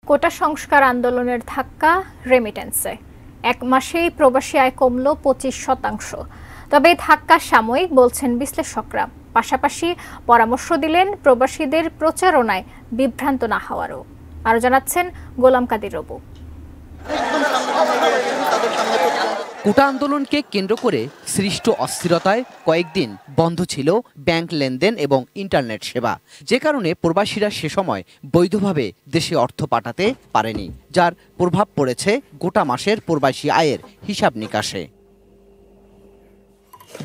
কোটা সংস্কার আন্দোলনের ধাক্কা রেমিটেন্সে। এক মাসেই প্রবাসী আয় কমল 25%। তবে ধাক্কা সাময়িক বলছেন বিশ্লেষকরা। পাশাপাশি পরামর্শ দিলেন প্রবাসীদের প্রচারণায় বিভ্রান্ত না হওয়ারও। আরও জানাচ্ছেন গোলাম কাদির রবু। কোটা আন্দোলনকে কেন্দ্র করে সৃষ্ট অস্থিরতায় কয়েকদিন বন্ধ ছিল ব্যাংক লেনদেন এবং ইন্টারনেট সেবা, যে কারণে প্রবাসীরা সে সময় বৈধভাবে দেশে অর্থ পাঠাতে পারেনি, যার প্রভাব পড়েছে গোটা মাসের প্রবাসী আয়ের হিসাব নিকাশে।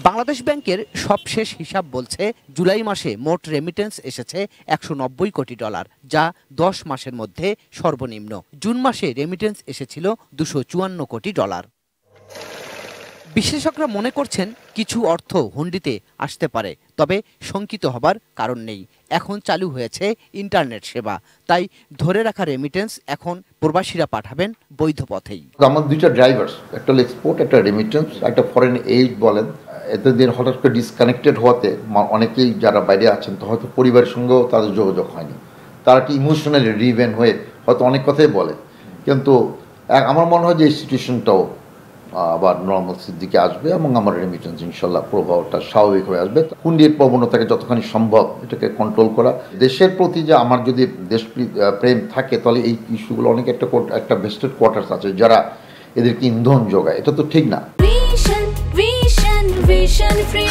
বাংলাদেশ ব্যাংকের সবশেষ হিসাব বলছে জুলাই মাসে মোট রেমিটেন্স এসেছে $190 কোটি, যা 10 মাসের মধ্যে সর্বনিম্ন। জুন মাসে রেমিটেন্স এসেছিল $254 কোটি। বিশ্লেষকরা মনে করছেন কিছু অর্থ হুন্ডিতে আসতে পারে, তবে শঙ্কিত হবার কারণ নেই। এখন চালু হয়েছে ইন্টারনেট সেবা, তাই ধরে রাখা রেমিটেন্স এখন প্রবাসীরা পাঠাবেন বৈধ পথেই। আমার দুইটা ড্রাইভার্স, একটা এক্সপোর্ট, একটা রেমিটেন্স, একটা ফরেন এইড বলেন। এতদিন হঠাৎ করে ডিসকানেক্টেড হওয়াতে অনেকেই যারা বাইরে আছেন তো হয়তো পরিবারের সঙ্গেও তাদের যোগাযোগ হয়নি। তারা একটু ইমোশনালি রিভেন হয়ে হয়তো অনেক কথাই বলে, কিন্তু আমার মনে হয় যে এই সিচুয়েশনটাও আবার নর্মালসির দিকে আসবে এবং আমার রেমিটেন্স ইনশাল্লাহ প্রভাবটা স্বাভাবিক হয়ে আসবে। হুন্ডির প্রবণতাকে যতখানি সম্ভব এটাকে কন্ট্রোল করা, দেশের প্রতি যে আমার যদি দেশ প্রেম থাকে তাহলে এই ইস্যুগুলো অনেক একটা ভেস্টেড কোয়ার্টার্স আছে যারা এদেরকে ইন্ধন যোগায়, এটা তো ঠিক না।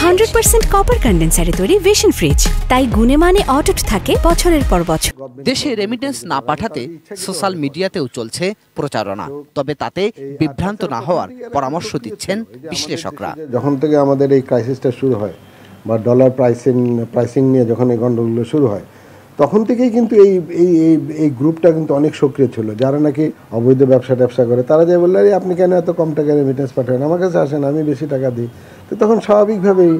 100% কপার কন্ডেন্সারে তৈরি ভিশন ফ্রিজ, তাই গুণে মানে অটুট থাকে বছরের পর বছর। দেশে রেমিটেন্স না পাঠাতে সোশ্যাল মিডিয়াতেও চলছে প্রচারণা, তবে তাতে বিভ্রান্ত না হওয়ার পরামর্শ দিচ্ছেন বিশ্লেষকরা। যখন থেকে আমাদের এই ক্রাইসিসটা শুরু হয় বা ডলার প্রাইসিং নিয়ে যখন এই গন্ডগোলগুলো শুরু হয়, তখন থেকেই কিন্তু এই গ্রুপটা কিন্তু অনেক সক্রিয় ছিল। যারা নাকি অবৈধ ব্যবসা করে তারা যে বললে আপনি কেন এত কম টাকা রেমিটেন্স পাঠান, আমার কাছে আসেন, আমি বেশি টাকা দিই, তো তখন স্বাভাবিকভাবেই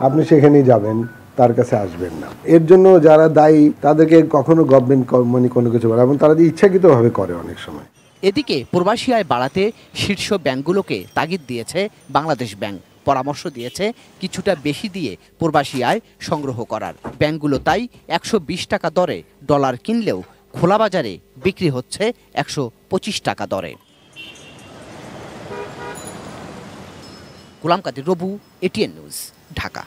আপনি সেখানেই যাবেন, তার কাছে আসবেন না। এর জন্য যারা দায়ী তাদেরকে কখনো গভর্নমেন্ট কোনো কিছু বলে, এবং তারা যে ইচ্ছাকৃতভাবে করে অনেক সময়। এদিকে প্রবাসী আয় বাড়াতে শীর্ষ ব্যাংকগুলোকে তাগিদ দিয়েছে বাংলাদেশ ব্যাংক। পরামর্শ দিয়েছে কিছুটা বেশি দিয়ে প্রবাসী আয় সংগ্রহ করার। ব্যাংকগুলো তাই 120 টাকা দরে ডলার কিনলেও খোলা বাজারে বিক্রি হচ্ছে 125 টাকা দরে। গোলাম কাদির রবু, এটিএন নিউজ, ঢাকা।